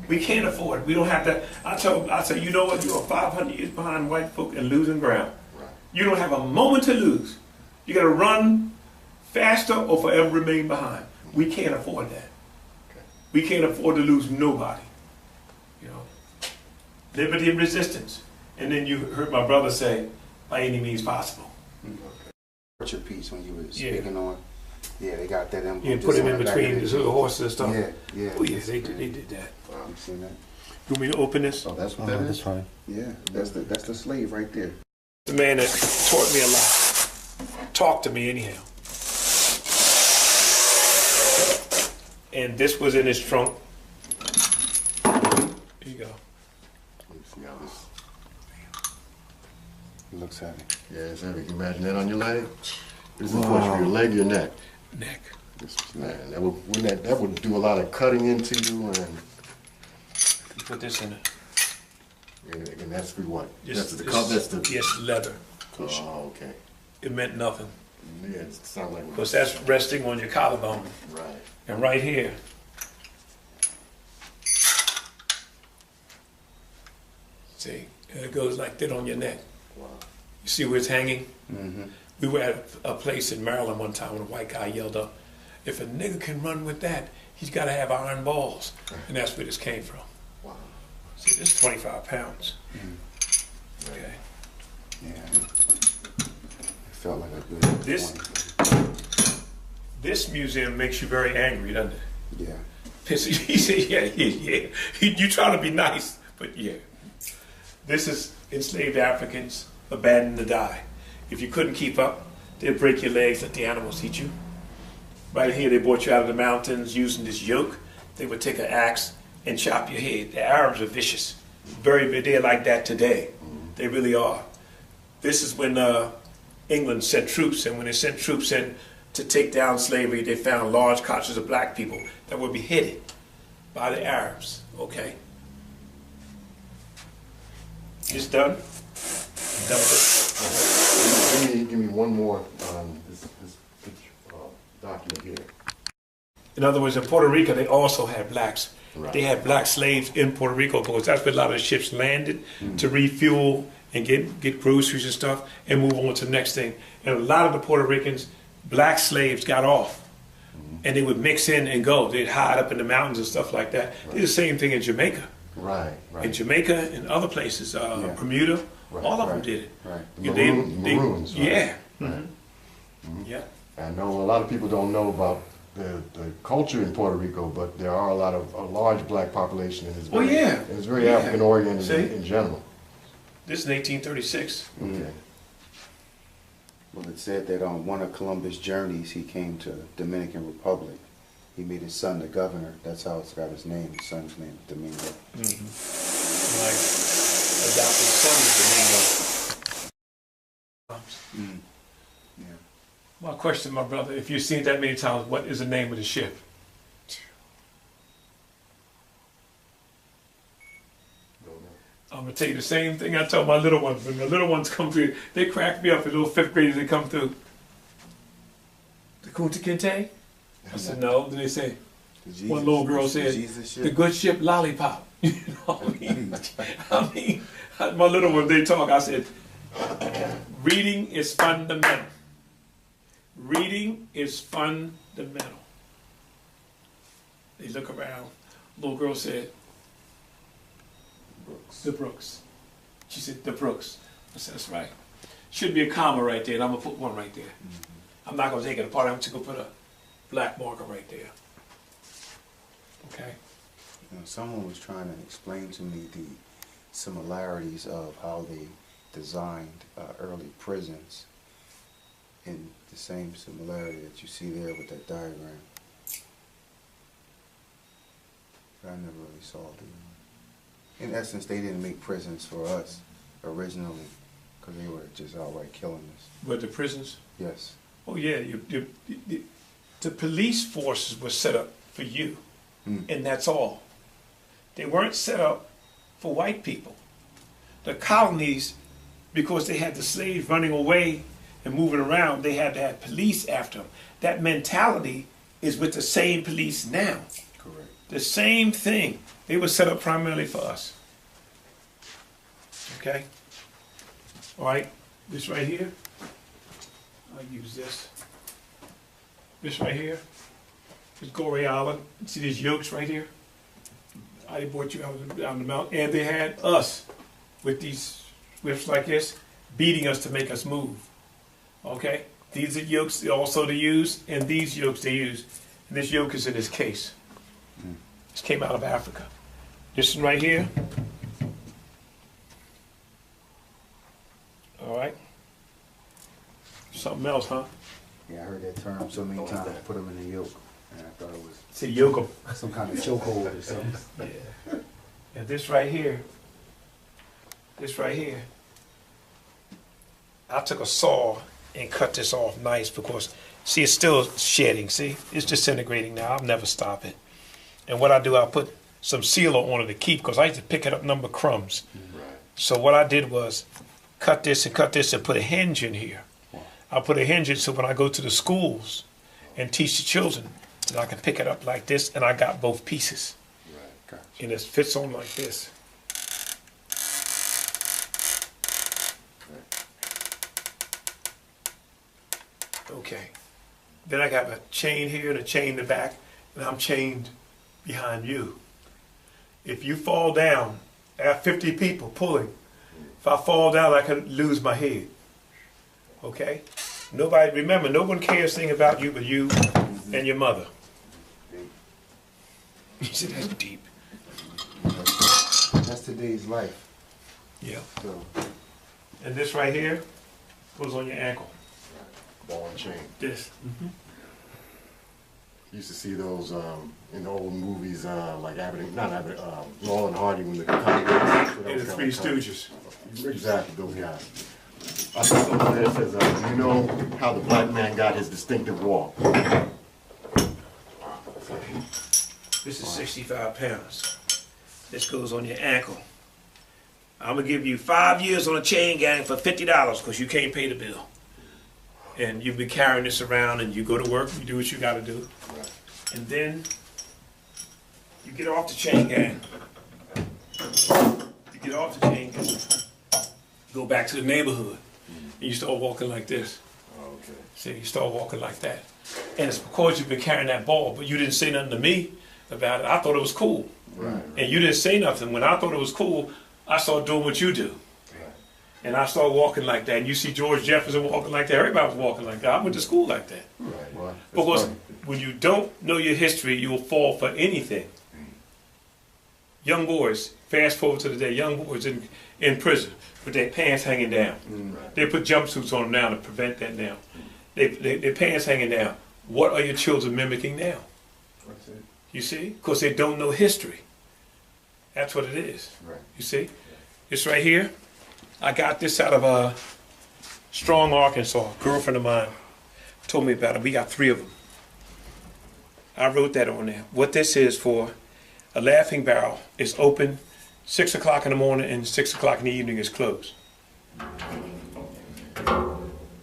B: We can't afford it. We don't have to. I say, you know what? You are 500 years behind white folk and losing ground.
C: Right.
B: You don't have a moment to lose. You got to run faster or forever remain behind. We can't afford that.
C: Okay.
B: We can't afford to lose nobody. You know, liberty and resistance. And then you heard my brother say, by any means possible.
D: Your piece when you were
B: Yeah.
D: speaking on. Yeah, they got that.
B: Yeah, put him in between the horses and stuff.
D: Yeah, yeah.
B: Oh yeah, they did that.
D: You seen that?
B: You want me to open this?
C: Oh, that's what that is?
A: fine.
D: Yeah, that's the slave right there.
B: The man that taught me a lot. Talked to me anyhow. And this was in his trunk. Here you go.
C: Let me see how this.
D: It looks heavy.
C: Yeah, it's heavy. Can you imagine that on your leg? This is what for your leg, your neck.
B: Neck.
C: Man, that would do a lot of cutting into you, and
B: You put this in it.
C: and that's for what?
B: Just-
C: That's the
B: this-
C: cup. That's the.
B: Yes, leather.
C: Oh, okay.
B: It meant nothing.
C: Yeah, it sounds like.
B: Because that's resting on your collarbone.
C: Right.
B: And right here. See, and it goes like that on your neck.
C: Wow.
B: You see where it's hanging?
D: Mm-hmm.
B: We were at a place in Maryland one time when a white guy yelled up, if a nigga can run with that, he's got to have iron balls. And that's where this came from.
C: Wow.
B: See, this is 25 pounds. Okay.
D: Yeah. It felt like a good.
B: This-
D: 20.
B: This museum makes you very angry, doesn't it?
D: Yeah.
B: Pisses you. He said, yeah. You trying to be nice, but yeah. This is enslaved Africans abandoned to die. If you couldn't keep up, they'd break your legs, let the animals eat you. Right here, they brought you out of the mountains using this yoke. They would take an axe and chop your head. The Arabs are vicious. They're like that today. They really are. This is when England sent troops, and when they sent troops in to take down slavery, they found large concentrations of black people that were beheaded by the Arabs. Okay. Just done? Done with it.
C: Give me one more this document here.
B: In other words, in Puerto Rico, they also had blacks.
C: Right.
B: They had black slaves in Puerto Rico because that's where a lot of the ships landed to refuel and get groceries and stuff and move on to the next thing. And a lot of the Puerto Ricans, black slaves got off and they would mix in and go. They'd hide up in the mountains and stuff like that. They did the same thing in Jamaica.
C: Right, right.
B: In Jamaica and other places, Bermuda,
C: Right,
B: all of them
C: right,
B: did it.
C: Right.
B: Yeah,
C: The Maroons, right?
B: Yeah.
C: Right.
B: Yeah.
C: I know a lot of people don't know about the culture in Puerto Rico, but there are a large black population, and it's very, and it's very African oriented in general.
B: This is 1836.
C: Okay.
D: Well, it said that on one of Columbus' journeys, he came to Dominican Republic. He made his son the governor. That's how it's got his name. His son's name, Domingo.
B: My adopted son is Domingo.
D: Yeah.
B: My question, my brother, if you've seen it that many times, what is the name of the ship? I'm gonna tell you the same thing I tell my little ones. When the little ones come through, they crack me up. The little fifth graders, they come through. The Kunta Kinte? I said no. Then they say, one little girl said, the good ship Lollipop. You know what I mean? My little ones, they talk. I said, reading is fundamental. Reading is fundamental. They look around. Little girl said, the Brooks. She said, the Brooks. I said, that's right. Should be a comma right there, and I'm going to put one right there. I'm not going to take it apart. I'm just going to put a black marker right there. Okay?
D: You know, someone was trying to explain to me the similarities of how they designed early prisons, and the same similarity that you see there with that diagram. But I never really saw it. In essence, they didn't make prisons for us originally, because they were just outright killing us.
B: But the prisons?
D: Yes.
B: Oh yeah, the police forces were set up for you, and that's all. They weren't set up for white people. The colonies, because they had the slaves running away and moving around, they had to have police after them. That mentality is with the same police now.
D: Correct.
B: The same thing. They were set up primarily for us. Okay? All right, this right here. I'll use this. This right here is Goree Island. See these yokes right here? I brought you out on the mountain, and they had us with these whips like this, beating us to make us move. Okay? These are yokes also to use, and these yokes they use. And this yoke is in this case. This came out of Africa. This one right here. All right. Something else, huh?
D: Yeah, I heard that term so many times. Put them in a yoke, and I thought it was
B: Say yoke 'em.
D: some kind of chokehold or something.
B: Yeah. And this right here, I took a saw and cut this off nice because, see, it's still shedding, see? It's disintegrating now. I'll never stop it. And what I do, I'll put some sealer on it to keep, because I used to pick it up number crumbs.
C: Right.
B: So what I did was cut this and put a hinge in here. I'll put a hinge in so when I go to the schools and teach the children, that I can pick it up like this, and I got both pieces.
C: Right.
D: Gotcha.
B: And it fits on like this. Okay. Then I got a chain here and a chain in the back, and I'm chained behind you. If you fall down, I got 50 people pulling. If I fall down, I could lose my head. Okay? Nobody, remember, no one cares anything about you but you and your mother. You said that's deep.
D: That's today's life.
B: Yeah.
D: So,
B: And this right here goes on your ankle.
C: Ball and chain.
B: This.
C: You used to see those in the old movies, like Laurel and Hardy when the
B: And the Three Stooges.
C: Exactly, those guys. I saw something there that says, you know how the black man got his distinctive walk?
B: This is 65 pounds. This goes on your ankle. I'm gonna give you 5 years on a chain gang for $50 because you can't pay the bill. And you've been carrying this around and you go to work, you do what you gotta do.
C: Right.
B: And then you get off the chain gang. You get off the chain gang. Go back to the neighborhood. And you start walking like this.
C: Okay.
B: See, you start walking like that. And it's because you've been carrying that ball, but you didn't say nothing to me about it. I thought it was cool.
C: Right.
B: And you didn't say nothing. When I thought it was cool, I started doing what you do.
C: Right.
B: And I started walking like that. And you see George Jefferson walking like that. Everybody was walking like that. I went to school like that.
C: Right. Well, that's
B: Because
C: funny.
B: when you don't know your history, you will fall for anything. Young boys, fast forward to the day, young boys in prison with their pants hanging down.
C: Right.
B: They put jumpsuits on them now to prevent that now. Their pants hanging down. What are your children mimicking now?
C: That's it.
B: You see? Because they don't know history. That's what it is.
C: Right.
B: You see? It's right here. I got this out of Strong, Arkansas. A girlfriend of mine told me about it. We got 3 of them. I wrote that on there. What this is for, a laughing barrel is open 6 o'clock in the morning and 6 o'clock in the evening is closed.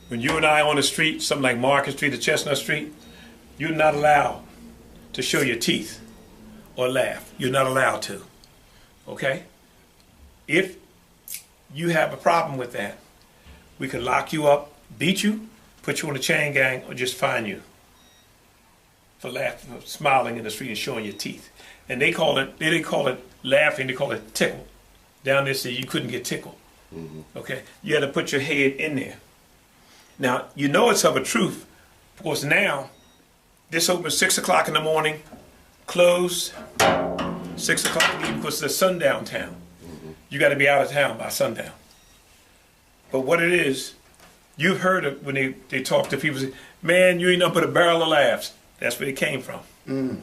B: When you and I are on the street, something like Market Street or Chestnut Street, you're not allowed to show your teeth or laugh. You're not allowed to. Okay? If you have a problem with that, we could lock you up, beat you, put you on a chain gang, or just fine you for laughing, for smiling in the street and showing your teeth. And they didn't call it laughing, they call it tickle. Down there, so you couldn't get tickled. Okay? You had to put your head in there. Now, you know it's of a truth, because now, this opens 6 o'clock in the morning, closed 6 o'clock in the evening, because it's a sundown town. You got to be out of town by sundown. But what it is, you've heard it when they talk to people, say, man, you ain't nothing but a barrel of laughs. That's where it came from.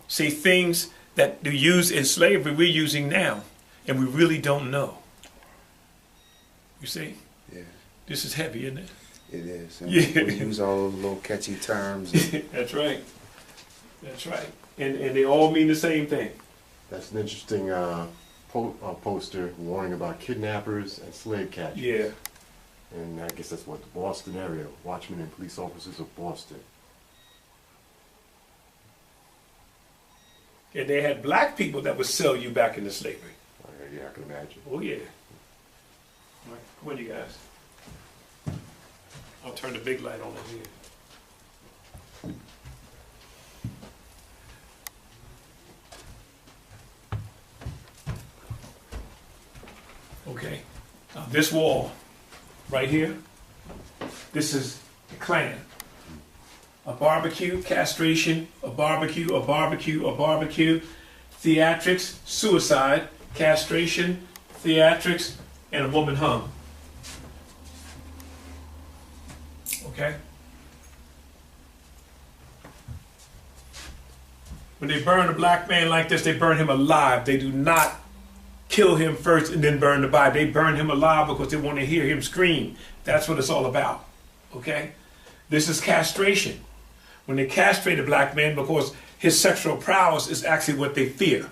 B: See, things that they used in slavery, we're using now, and we really don't know. You see?
D: Yeah,
B: This is heavy, isn't it?
D: it is. And
B: Yeah.
D: we use all those little catchy terms.
B: That's right. That's right. And they all mean the same thing.
C: That's an interesting poster warning about kidnappers and slave catchers.
B: Yeah.
C: And I guess that's what the Boston area, Watchmen and Police Officers of Boston.
B: And they had black people that would sell you back into slavery.
C: Yeah, I can imagine.
B: Oh, yeah. All right, come on, you guys. I'll turn the big light on in here. Okay. Now, this wall right here, this is the Klan. A barbecue, castration, a barbecue, a barbecue, a barbecue, theatrics, suicide, castration, theatrics, and a woman hung. Okay? When they burn a black man like this, they burn him alive. They do not kill him first and then burn the body. They burn him alive because they want to hear him scream. That's what it's all about. Okay? This is castration. When they castrate a black man, because his sexual prowess is actually what they fear.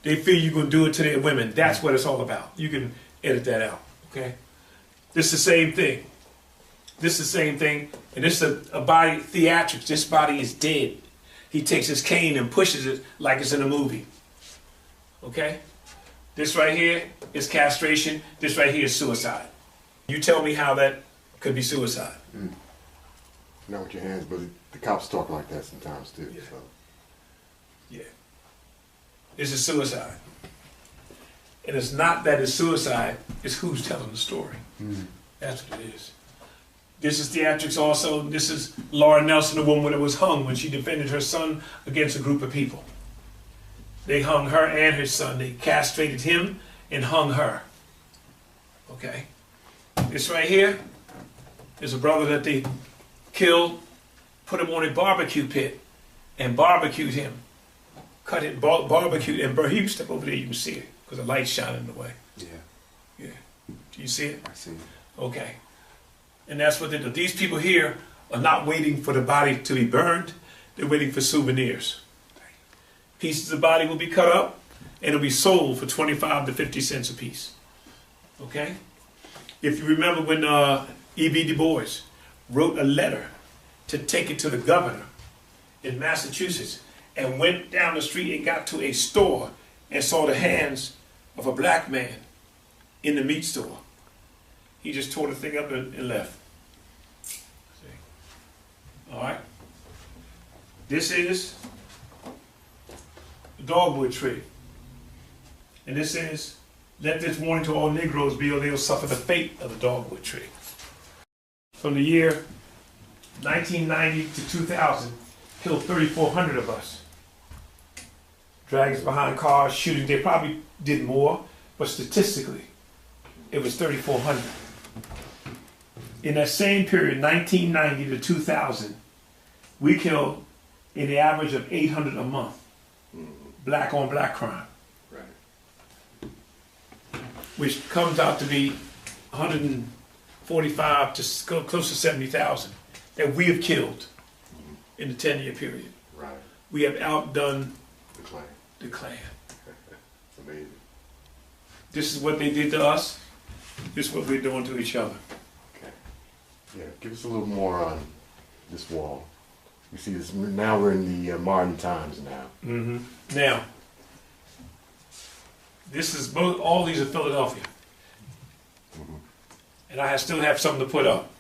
B: They fear you're going to do it to their women. That's what it's all about. You can edit that out. Okay? This is the same thing. This is the same thing. And this is a body, theatrics. This body is dead. He takes his cane and pushes it like it's in a movie. Okay? This right here is castration. This right here is suicide. You tell me how that could be suicide.
C: Not with your hands, but the cops talk like that sometimes too.
B: Yeah.
C: So.
B: Yeah. This is suicide. And it's not that it's suicide, it's who's telling the story. That's what it is. This is theatrics also. This is Laura Nelson, the woman that was hung when she defended her son against a group of people. They hung her and her son. They castrated him and hung her. Okay? This right here is a brother that they killed, put him on a barbecue pit, and barbecued him. Cut it, barbecued, and he step over there, you can see it, because the light's shining in the way.
D: Yeah.
B: Yeah. Do you see it?
D: I see.
B: Okay. And that's what they do. These people here are not waiting for the body to be burned. They're waiting for souvenirs. Pieces of the body will be cut up and it'll be sold for 25 to 50 cents a piece. Okay? If you remember when E.B. Du Bois wrote a letter to take it to the governor in Massachusetts and went down the street and got to a store and saw the hands of a black man in the meat store. He just tore the thing up and left. See? All right? This is the dogwood tree. And this is, let this warning to all Negroes be or they'll suffer the fate of the dogwood tree. From the year 1990 to 2000, killed 3,400 of us. Drags behind cars, shooting, they probably did more, but statistically, it was 3,400. In that same period, 1990 to 2000, we killed in the average of 800 a month. Black on black crime.
C: Right.
B: Which comes out to be 145 to close to 70,000 that we have killed in the 10-year period.
C: Right.
B: We have outdone
C: The Klan.
B: the Klan.
C: It's amazing.
B: This is what they did to us. This is what we're doing to each other.
C: Okay. Yeah, give us a little more on this wall. You see this, now we're in the modern times now.
B: Mm-hmm. Now, this is both, all these are Philadelphia. And I still have something to put up.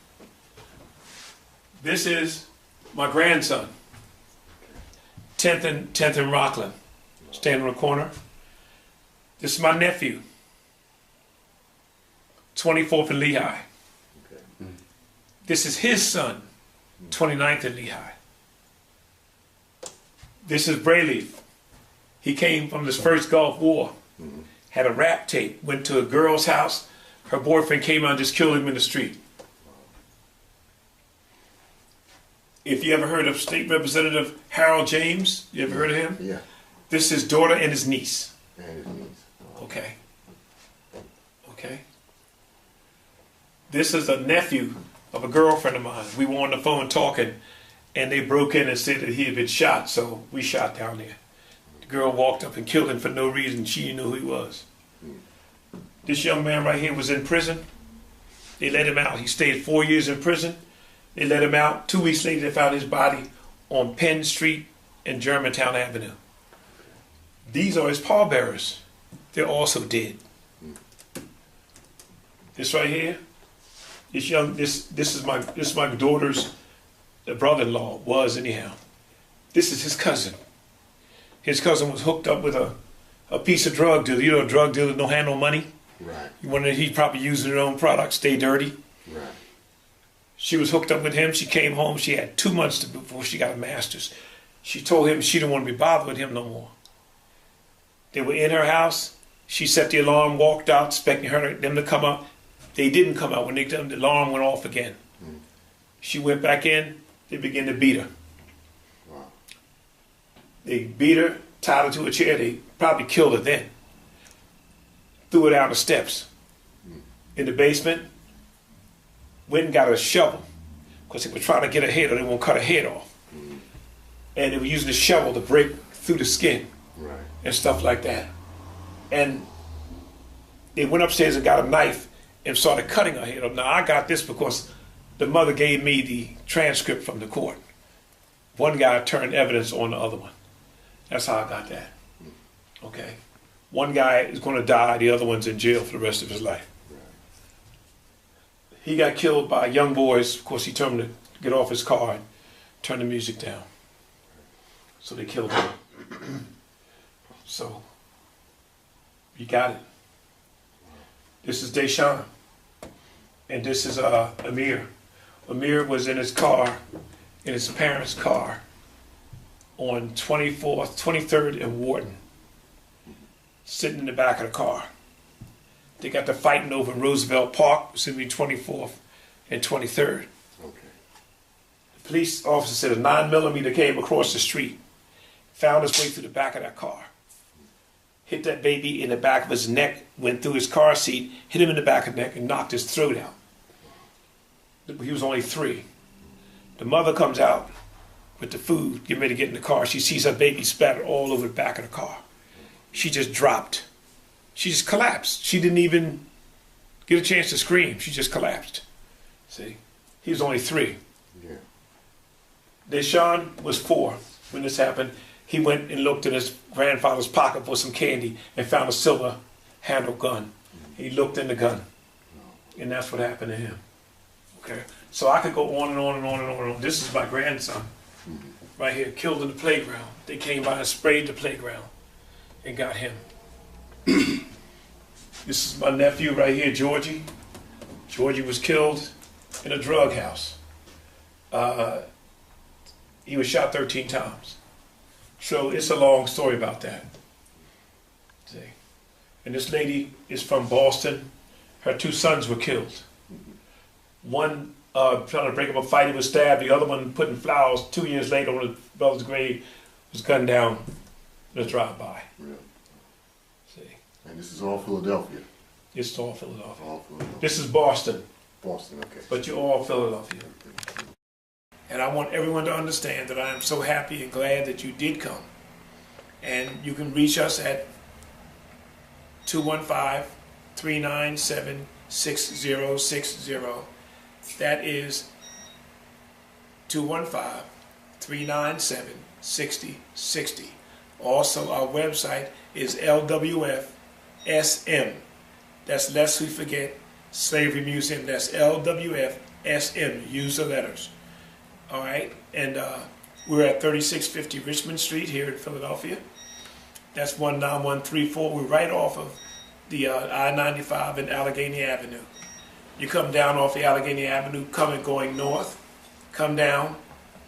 B: This is my grandson, 10th and Rockland, standing on the corner. This is my nephew, 24th and Lehigh.
C: Okay.
B: This is his son, 29th and Lehigh. This is Brayleaf. He came from this first Gulf War, had a rap tape, went to a girl's house. Her boyfriend came out and just killed him in the street. If you ever heard of State Representative Harold James, you ever heard of him?
C: Yeah.
B: This is his daughter and his niece.
C: And his niece.
B: Okay. Okay. This is a nephew of a girlfriend of mine. We were on the phone talking, and they broke in and said that he had been shot, so we shot down there. The girl walked up and killed him for no reason. She knew who he was. This young man right here was in prison. They let him out. He stayed 4 years in prison. They let him out. 2 weeks later, they found his body on Penn Street and Germantown Avenue. These are his pallbearers. They're also dead. This right here, this is my daughter's brother-in-law, was anyhow. This is his cousin. His cousin was hooked up with a piece of drug dealer. You know, a drug dealer don't have no money.
C: Right.
B: He probably using her own product, stay dirty.
C: Right.
B: She was hooked up with him. She came home. She had 2 months before she got a master's. She told him she didn't want to be bothered with him no more. They were in her house. She set the alarm, walked out, expecting them to come up. They didn't come out. When the alarm went off again. She went back in. They began to beat her.
C: Wow.
B: They beat her, tied her to a chair. They probably killed her then. Threw her down the steps in the basement. Went and got a shovel because they were trying to get her head or they won't cut her head off. And they were using the shovel to break through the skin and stuff like that. And they went upstairs and got a knife and started cutting her head off. Now, I got this because the mother gave me the transcript from the court. One guy turned evidence on the other one. That's how I got that. Okay. One guy is going to die, the other one's in jail for the rest of his life. He got killed by young boys. Of course, he told him to get off his car and turn the music down. So they killed him. So, you got it. This is Deshaun. And this is Amir. Amir was in his car, in his parents' car, on 23rd and Wharton, sitting in the back of the car. They got to fighting over Roosevelt Park, it's going to be 24th and 23rd.
C: Okay.
B: The police officer said a 9mm came across the street, found its way through the back of that car. hit that baby in the back of his neck, went through his car seat, hit him in the back of the neck, and knocked his throat out. He was only 3. The mother comes out with the food, getting ready to get in the car. She sees her baby splattered all over the back of the car. She just dropped. She just collapsed. She didn't even get a chance to scream. She just collapsed. See? He was only 3.
C: Yeah.
B: Deshaun was 4 when this happened. He went and looked in his grandfather's pocket for some candy and found a silver handle gun. He looked in the gun. And that's what happened to him. Okay? So I could go on and on and on and on and on. This is my grandson. Right here, killed in the playground. They came by and sprayed the playground and got him. This is my nephew right here, Georgie. Georgie was killed in a drug house. He was shot 13 times. So it's a long story about that. See? And this lady is from Boston. Her 2 sons were killed. One trying to break up a fight, he was stabbed. The other one putting flowers 2 years later on his brother's grave, was gunned down in a drive-by.
C: Really?
B: See?
C: And this is all Philadelphia?
B: It's all Philadelphia.
C: All Philadelphia.
B: This is Boston.
C: Boston, okay.
B: But you're all Philadelphia. And I want everyone to understand that I am so happy and glad that you did come. And you can reach us at 215-397-6060. That is 215-397-6060. Also, our website is LWFSM. That's Lest We Forget Slavery Museum. That's LWFSM. Use the letters. All right, and we're at 3650 Richmond Street here in Philadelphia. That's 19134. We're right off of the I-95 and Allegheny Avenue. You come down off the Allegheny Avenue, going north, come down,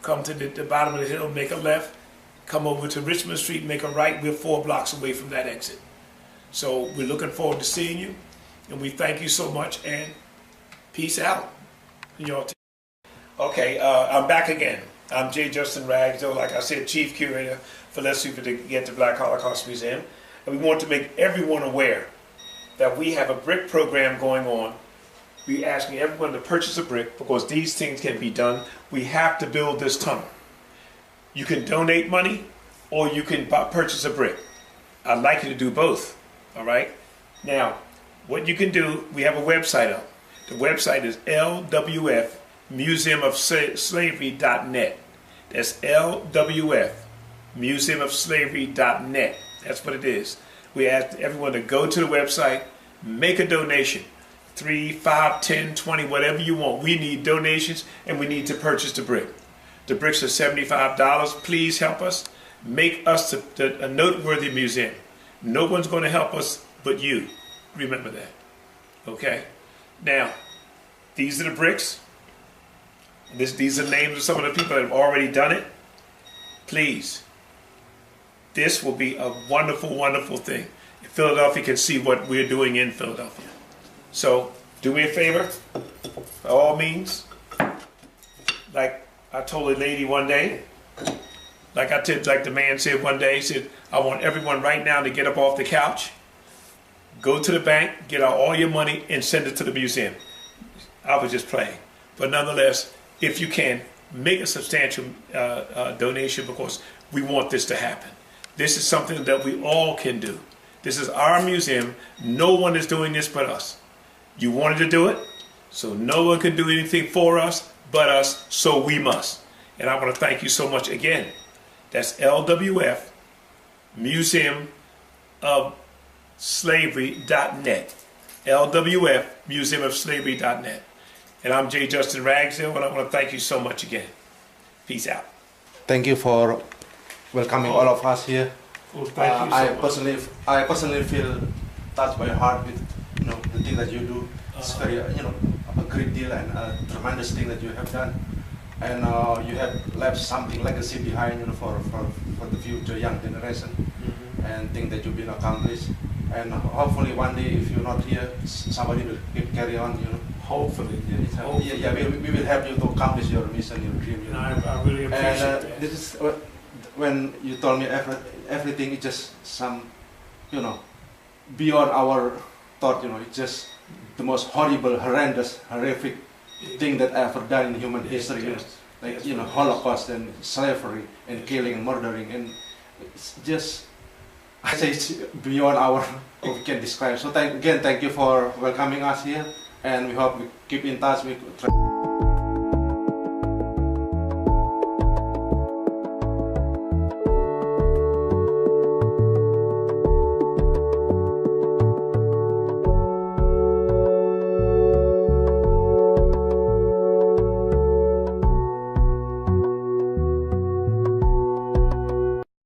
B: come to the bottom of the hill, make a left, come over to Richmond Street, make a right. We're 4 blocks away from that exit. So we're looking forward to seeing you, and we thank you so much, and peace out. Okay, I'm back again. I'm J. Justin Ragsdale, like I said, Chief Curator for Let's Get the Black Holocaust Museum. And we want to make everyone aware that we have a brick program going on. We're asking everyone to purchase a brick because these things can be done. We have to build this tunnel. You can donate money or you can purchase a brick. I'd like you to do both, all right? Now, what you can do, we have a website up. The website is LWFmuseumofslavery.net. That's LWFmuseumofslavery.net. That's what it is. We ask everyone to go to the website, make a donation. 3, 5, 10, 20, whatever you want. We need donations and we need to purchase the brick. The bricks are $75. Please help us. Make us a noteworthy museum. No one's going to help us but you. Remember that. Okay? Now, these are the bricks. These are names of some of the people that have already done it. Please. This will be a wonderful, wonderful thing. Philadelphia can see what we're doing in Philadelphia. So, do me a favor, by all means. Like I told a lady one day, like the man said one day, he said, I want everyone right now to get up off the couch, go to the bank, get out all your money, and send it to the museum. I was just playing. But nonetheless, if you can, make a substantial donation because we want this to happen. This is something that we all can do. This is our museum. No one is doing this but us. You wanted to do it, so no one can do anything for us but us, so we must. And I want to thank you so much again. That's LWFmuseumofslavery.net. LWFmuseumofslavery.net. And I'm J. Justin Ragsdale, and I want to thank you so much again. Peace out.
A: Thank you for welcoming all of us here.
B: Well, thank you so much.
A: I personally feel touched by your heart with the thing that you do. It's very a great deal and a tremendous thing that you have done, and you have left something legacy behind for the future young generation, and things that you've been accomplished. And hopefully one day, if you're not here, somebody will carry on.
B: Hopefully.
A: Yeah, we will help you to accomplish your mission, your dream.
B: I really appreciate that.
A: This is when you told me everything is just some you know, beyond our thought. You know, it's just the most horrible, horrendous, horrific thing that ever done in human history. You know, like, you know, Holocaust and slavery and killing and murdering, and it's just, I say it's beyond our what we can describe. So thank you for welcoming us here, and we hope we keep in touch. We